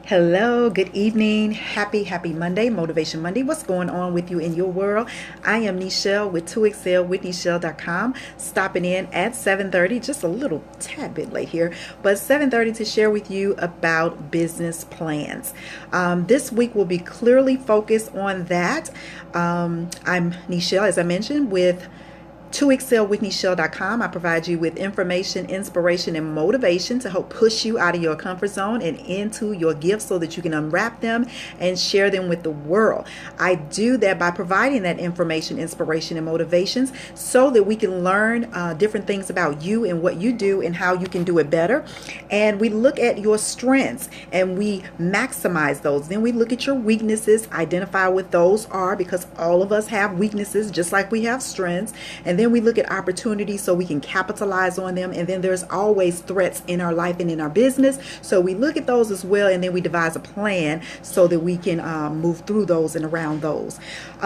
Hello, good evening. Happy Monday, Motivation Monday. What's going on with you in your world? I am Nichelle with 2excel with Nichelle.com, stopping in at 7:30, just a little tad bit late here, but 7:30 to share with you about business plans. This week will be clearly focused on that. I'm Nichelle, as I mentioned, with 2excelwithnichelle.com. I provide you with information, inspiration, and motivation to help push you out of your comfort zone and into your gifts so that you can unwrap them and share them with the world. I do that by providing that information, inspiration, and motivations so that we can learn different things about you and what you do and how you can do it better. And we look at your strengths and we maximize those. Then we look at your weaknesses, identify what those are, because all of us have weaknesses just like we have strengths. And then we look at opportunities so we can capitalize on them. And then there's always threats in our life and in our business. So we look at those as well. And then we devise a plan so that we can move through those and around those.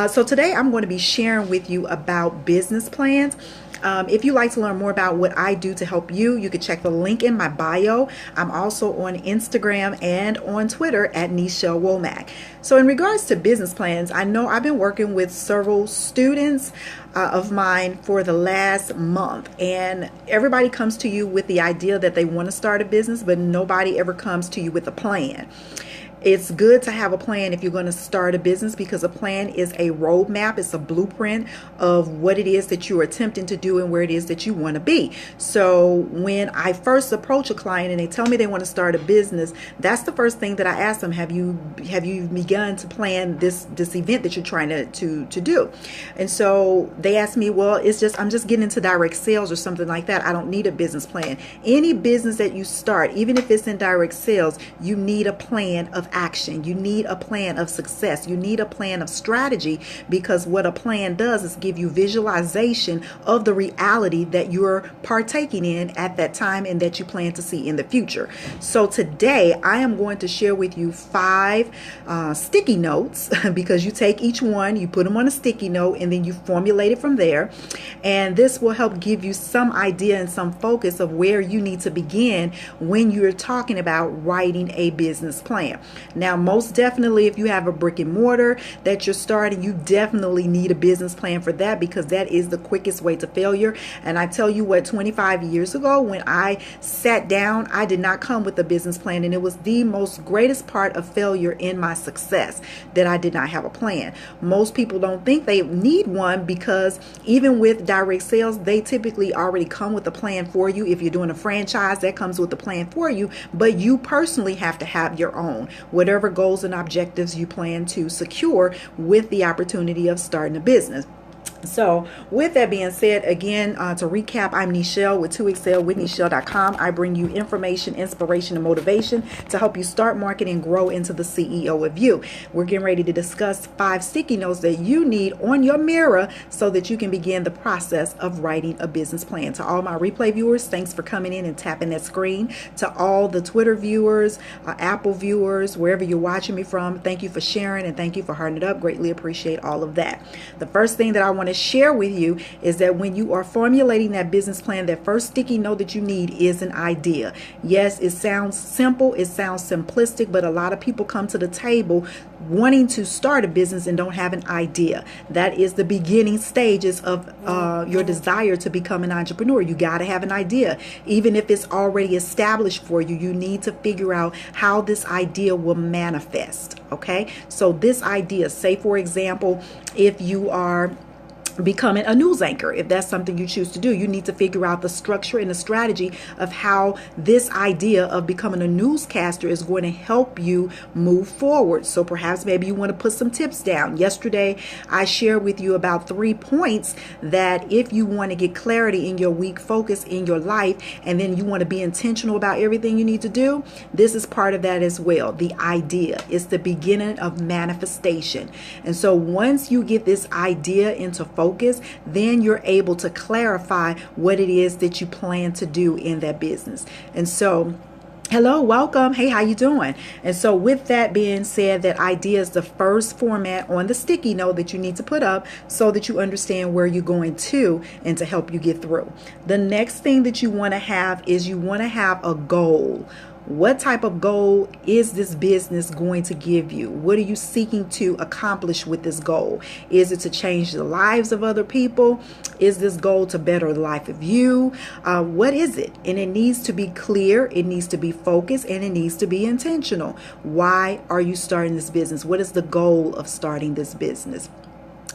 So today I'm going to be sharing with you about business plans. If you'd like to learn more about what I do to help you, you can check the link in my bio. I'm also on Instagram and on Twitter at Nichelle Womack. So in regards to business plans, I know I've been working with several students of mine for the last month, and everybody comes to you with the idea that they want to start a business, but nobody ever comes to you with a plan. It's good to have a plan if you're going to start a business, because a plan is a roadmap. It's a blueprint of what it is that you're attempting to do and where it is that you want to be. So when I first approach a client and they tell me they want to start a business, that's the first thing that I ask them. Have you begun to plan this event that you're trying to do? And so they ask me, well, I'm just getting into direct sales or something like that. I don't need a business plan. Any business that you start, even if it's in direct sales, you need a plan of action. You need a plan of success. You need a plan of strategy, because what a plan does is give you visualization of the reality that you're partaking in at that time and that you plan to see in the future. So today I am going to share with you 5 sticky notes because you take each one, you put them on a sticky note, and then you formulate it from there. And this will help give you some idea and some focus of where you need to begin when you're talking about writing a business plan. Now, most definitely, if you have a brick and mortar that you're starting, you definitely need a business plan for that, because that is the quickest way to failure. And I tell you what, 25 years ago, when I sat down, I did not come with a business plan, and it was the most greatest part of failure in my success that I did not have a plan. Most people don't think they need one, because even with direct sales, they typically already come with a plan for you. If you're doing a franchise, that comes with a plan for you, but you personally have to have your own, whatever goals and objectives you plan to secure with the opportunity of starting a business. So with that being said, again, to recap, I'm Nichelle with 2excelwithnichelle.com. I bring you information, inspiration, and motivation to help you start, market, and grow into the CEO of you. We're getting ready to discuss 5 sticky notes that you need on your mirror so that you can begin the process of writing a business plan. To all my replay viewers, thanks for coming in and tapping that screen. To all the Twitter viewers, Apple viewers, wherever you're watching me from, thank you for sharing and thank you for hearting it up. Greatly appreciate all of that. The first thing that I want to share with you is that when you are formulating that business plan, that first sticky note that you need is an idea. Yes, it sounds simple, it sounds simplistic, but a lot of people come to the table wanting to start a business and don't have an idea. That is the beginning stages of your desire to become an entrepreneur. You got to have an idea. Even if it's already established for you, you need to figure out how this idea will manifest. Okay, so this idea, say for example, if you are becoming a news anchor, if that's something you choose to do, you need to figure out the structure and the strategy of how this idea of becoming a newscaster is going to help you move forward. So perhaps maybe you want to put some tips down. Yesterday I shared with you about 3 points that if you want to get clarity in your week, focus in your life, and then you want to be intentional about everything you need to do, this is part of that as well. The idea is the beginning of manifestation. And so once you get this idea into focus, then you're able to clarify what it is that you plan to do in that business. And so hello, welcome. Hey, how you doing? And so with that being said, that idea is the first format on the sticky note that you need to put up so that you understand where you're going to and to help you get through. The next thing that you want to have is you want to have a goal. What type of goal is this business going to give you? What are you seeking to accomplish with this goal? Is it to change the lives of other people? Is this goal to better the life of you? What is it? And it needs to be clear, it needs to be focused, and it needs to be intentional. Why are you starting this business? What is the goal of starting this business?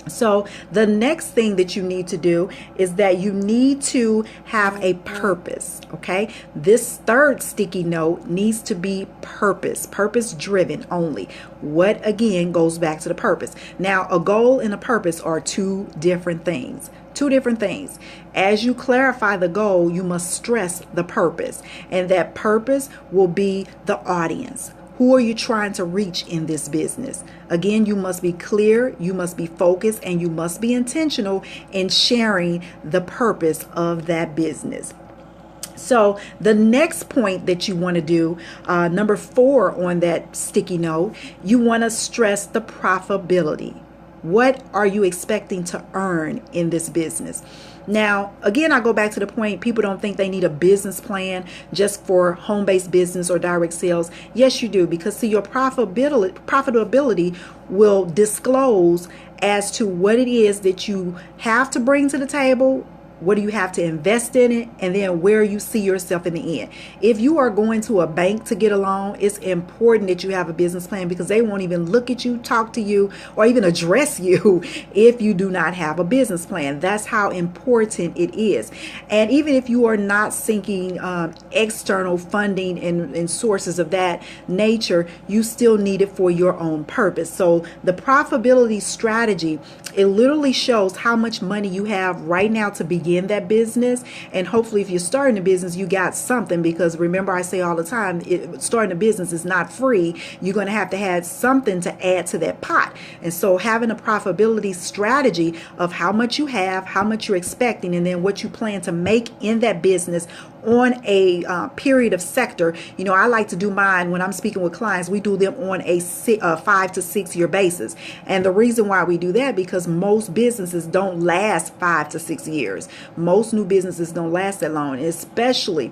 So the next thing that you need to do is that you need to have a purpose, okay? This third sticky note needs to be purpose driven only. What again goes back to the purpose. Now, a goal and a purpose are two different things. Two different things. As you clarify the goal, you must stress the purpose, and that purpose will be the audience. Who are you trying to reach in this business? Again, you must be clear, you must be focused, and you must be intentional in sharing the purpose of that business. So the next point that you want to do, number 4 on that sticky note, you want to stress the profitability. What are you expecting to earn in this business? Now, again, I go back to the point, people don't think they need a business plan just for home-based business or direct sales. Yes, you do, because see, your profitability will disclose as to what it is that you have to bring to the table. What do you have to invest in it? And then where you see yourself in the end. If you are going to a bank to get a loan, it's important that you have a business plan, because they won't even look at you, talk to you, or even address you if you do not have a business plan. That's how important it is. And even if you are not seeking external funding and sources of that nature, you still need it for your own purpose. So the profitability strategy, it literally shows how much money you have right now to begin that business. And hopefully if you're starting a business, you got something, because remember, I say all the time, starting a business is not free. You're going to have something to add to that pot. And so having a profitability strategy of how much you have, how much you're expecting, and then what you plan to make in that business on a period of sector. You know, I like to do mine when I'm speaking with clients. We do them on a 5 to 6 year basis. And the reason why we do that, because most businesses don't last 5 to 6 years. Most new businesses don't last that long, especially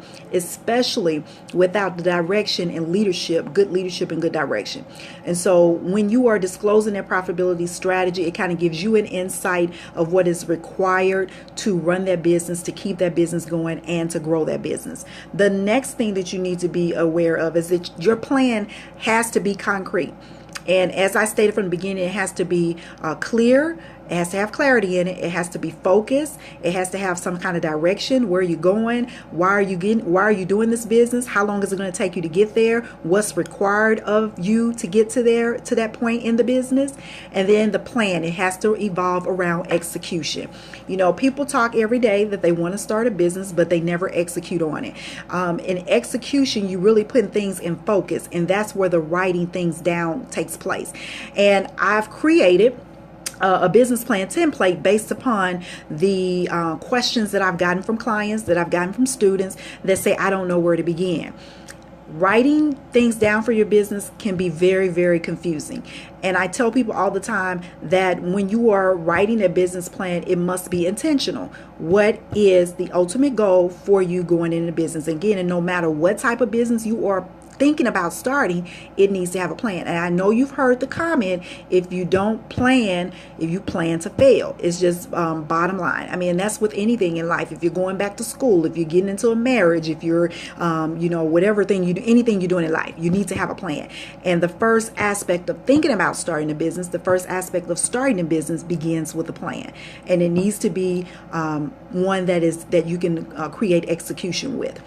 without the direction and leadership and good direction. And so when you are disclosing that profitability strategy, it kind of gives you an insight of what is required to run that business, to keep that business going, and to grow that business. The next thing that you need to be aware of is that your plan has to be concrete. And as I stated from the beginning, it has to be clear. It has to have clarity in it. It has to be focused. It has to have some kind of direction. Where are you going? Why are you doing this business? How long is it going to take you to get there? What's required of you to get to that point in the business? And then the plan, it has to evolve around execution. You know, people talk every day that they want to start a business, but they never execute on it. In execution, you really put things in focus, and that's where the writing things down takes place. And I've created a business plan template based upon the questions that I've gotten from clients, that I've gotten from students that say, I don't know where to begin. Writing things down for your business can be very, very confusing. And I tell people all the time that when you are writing a business plan, it must be intentional. What is the ultimate goal for you going into business? Again, and no matter what type of business you are thinking about starting, it needs to have a plan. And I know you've heard the comment, if you don't plan, if you plan to fail. It's just bottom line. I mean, that's with anything in life. If you're going back to school, if you're getting into a marriage, if you're whatever thing you do, anything you're doing in life, you need to have a plan. And the first aspect of thinking about starting a business, the first aspect of starting a business begins with a plan. And it needs to be one that you can create execution with.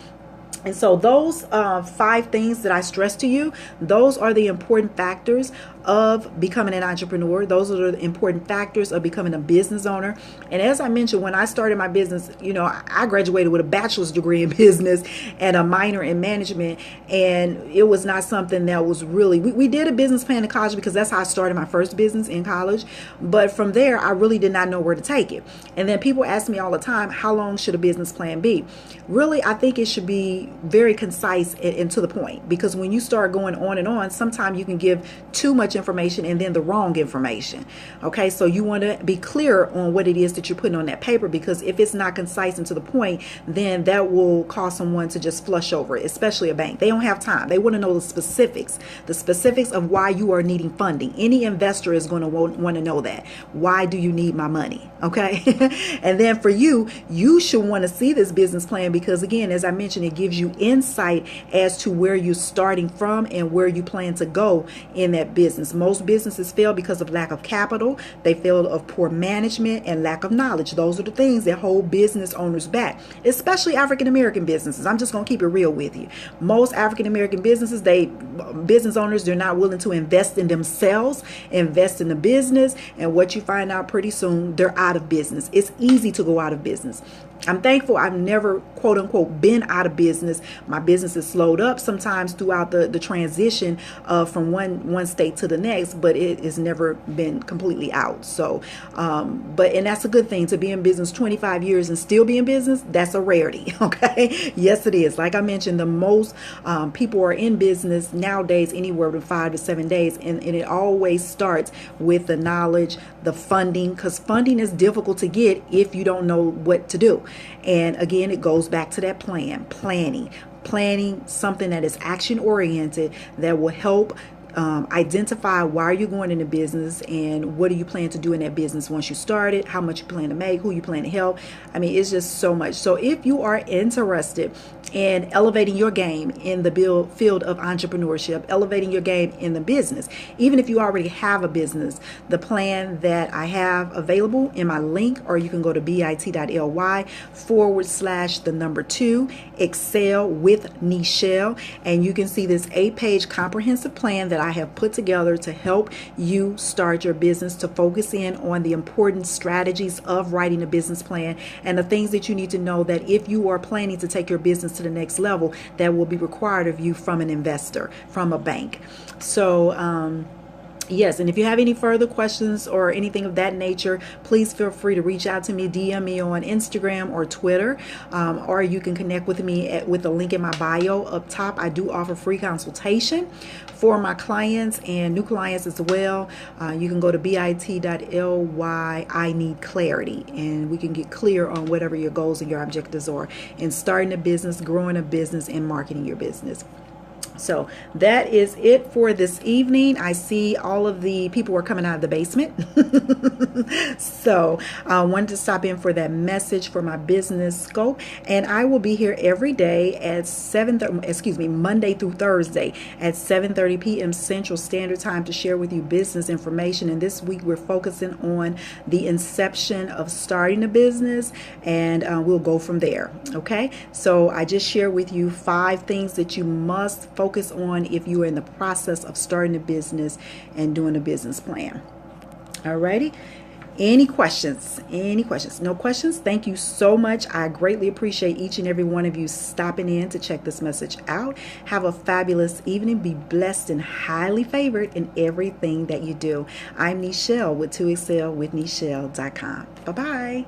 And so those 5 things that I stressed to you, those are the important factors of becoming an entrepreneur. Those are the important factors of becoming a business owner. And as I mentioned, when I started my business, you know, I graduated with a bachelor's degree in business and a minor in management. And it was not something that was really, we did a business plan in college because that's how I started my first business in college. But from there, I really did not know where to take it. And then people ask me all the time, how long should a business plan be? Really, I think it should be very concise and to the point, because when you start going on and on, sometimes you can give too much information and then the wrong information. Okay, so you want to be clear on what it is that you're putting on that paper, because if it's not concise and to the point, then that will cause someone to just flush over it, especially a bank. They don't have time. They want to know the specifics of why you are needing funding. Any investor is going to want to know that. Why do you need my money? Okay. And then for you, you should want to see this business plan, because again, as I mentioned, it gives you insight as to where you're starting from and where you plan to go in that business. Most businesses fail because of lack of capital. They fail of poor management and lack of knowledge. Those are the things that hold business owners back, especially African American businesses. I'm just going to keep it real with you. Most African American businesses, business owners, they're not willing to invest in themselves, invest in the business, and what you find out pretty soon, they're out of business. It's easy to go out of business. I'm thankful I've never, quote unquote, been out of business. My business has slowed up sometimes throughout the transition from one state to the next, but it has never been completely out. So, and that's a good thing, to be in business 25 years and still be in business. That's a rarity. Okay. Yes, it is. Like I mentioned, the most people are in business nowadays anywhere from 5 to 7 days. And it always starts with the knowledge, the funding, because funding is difficult to get if you don't know what to do. And again, it goes back to that planning something that is action oriented, that will help identify why you're going into business and what do you plan to do in that business once you start it, how much you plan to make, who you plan to help. I mean, it's just so much. So if you are interested in elevating your game in the field of entrepreneurship, elevating your game in the business, even if you already have a business, the plan that I have available in my link, or you can go to bit.ly/2 Excel with Nichelle, and you can see this 8-page comprehensive plan that I have put together to help you start your business, to focus in on the important strategies of writing a business plan and the things that you need to know that if you are planning to take your business to the next level, that will be required of you from an investor, from a bank. So, yes, and if you have any further questions or anything of that nature, please feel free to reach out to me, DM me on Instagram or Twitter, or you can connect with me with the link in my bio up top. I do offer free consultation for my clients and new clients as well. You can go to bit.ly I need clarity, and we can get clear on whatever your goals and your objectives are in starting a business, growing a business, and marketing your business. So that is it for this evening. I see all of the people are coming out of the basement. So I wanted to stop in for that message for my business scope. And I will be here every day at 7:30, Monday through Thursday at 7:30 p.m. Central Standard Time to share with you business information. And this week we're focusing on the inception of starting a business, and we'll go from there. Okay. So I just share with you 5 things that you must focus on if you are in the process of starting a business and doing a business plan. Alrighty. Any questions? No questions? Thank you so much. I greatly appreciate each and every one of you stopping in to check this message out. Have a fabulous evening. Be blessed and highly favored in everything that you do. I'm Nichelle with 2Excel with Nichelle.com. Bye-bye.